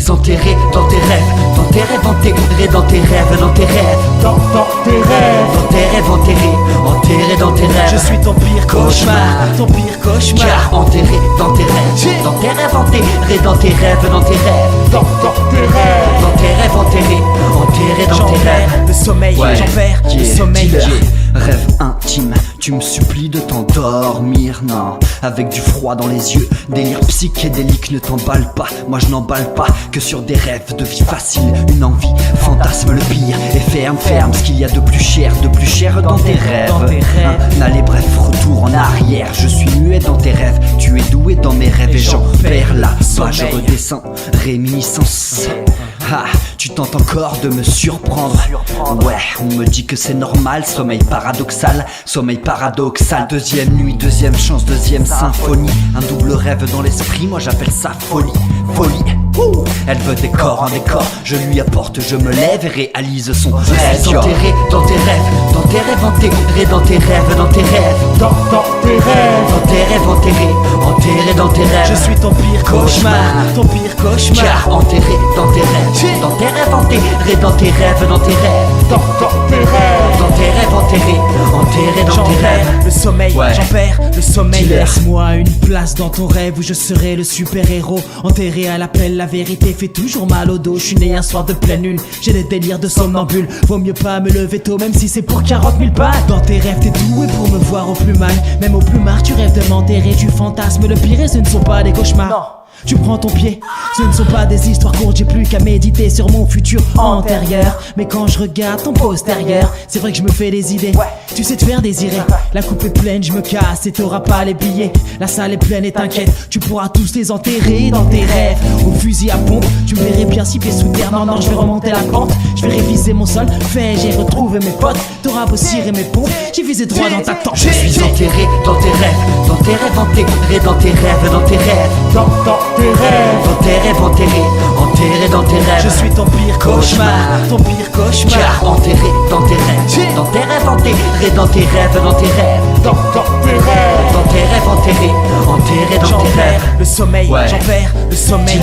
suis enterré dans tes rêves, dans tes rêves enterré, dans tes rêves, dans tes rêves, dans tes rêves, dans tes rêves enterré dans tes rêves. Je suis ton pire cauchemar, ton pire cauchemar. Car enterré dans tes rêves, dans tes rêves enterré, dans tes rêves, dans tes rêves, dans tes rêves, dans tes rêves enterré dans tes rêves. Le sommeil, j'en perds, le sommeil. Rêve intime, tu me supplies de t'endormir, non. Avec du froid dans les yeux, délire psychédélique ne t'emballe pas. Moi je n'emballe pas que sur des rêves de vie facile. Une envie, fantasme le pire. Et ferme ce qu'il y a de plus cher dans tes rêves. Allez bref, retour en arrière. Je suis muet dans tes rêves, tu es doué dans mes rêves. Et j'en perds la page, je redescends, réminiscence. Ah, tu tentes encore de me surprendre. Ouais, on me dit que c'est normal. Sommeil paradoxal. Deuxième nuit, deuxième chance, deuxième symphonie. Un double rêve dans l'esprit, moi j'appelle ça folie. Elle veut des corps en décor, je lui apporte, je me lève et réalise son rêve. Enterré dans tes rêves, dans tes rêves enterré, dans tes rêves, dans tes rêves, dans tes rêves, dans tes rêves enterré dans tes rêves. Je suis ton pire cauchemar, ton pire cauchemar. Car enterré dans tes rêves, dans tes rêves enterré, dans tes rêves, dans tes rêves, dans tes rêves, dans tes rêves enterré dans tes rêves. Le sommeil, j'en perds le sommeil. Laisse-moi une place dans ton rêve où je serai le super-héros. Enterré à l'appel, la vérité fait toujours mal au dos. Je suis né un soir de pleine lune, j'ai des délires de somnambule. Vaut mieux pas me lever tôt, même si c'est pour 40 000 balles. Dans tes rêves, t'es doué pour me voir au plus mal. Même au plus marre, tu rêves de m'enterrer. Tu fantasmes le pire et ce ne sont pas des cauchemars. Non. Tu prends ton pied, ce ne sont pas des histoires courtes, j'ai plus qu'à méditer sur mon futur antérieur. Mais quand je regarde ton postérieur, c'est vrai que je me fais des idées. Tu sais te faire désirer, la coupe est pleine, je me casse et t'auras pas les billets. La salle est pleine et t'inquiète, tu pourras tous les enterrer dans tes rêves. Au fusil à pompe, tu me verrais bien 6 pieds sous terre. Non, je vais remonter la pente, je vais réviser mon sol. J'ai retrouvé mes potes, t'auras beau cirer mes pompes, j'ai visé droit dans ta tente. Je suis enterré dans tes rêves, dans tes rêves enterré, dans tes rêves, dans tes rêves, dans tes rêves, dans tes rêves enterré dans tes rêves. Je suis ton pire cauchemar, ton pire cauchemar. Car enterré dans tes rêves, dans tes rêves enterré, dans tes rêves, dans tes rêves, dans tes rêves, dans tes rêves enterré dans tes rêves. Le sommeil, j'en perds le sommeil.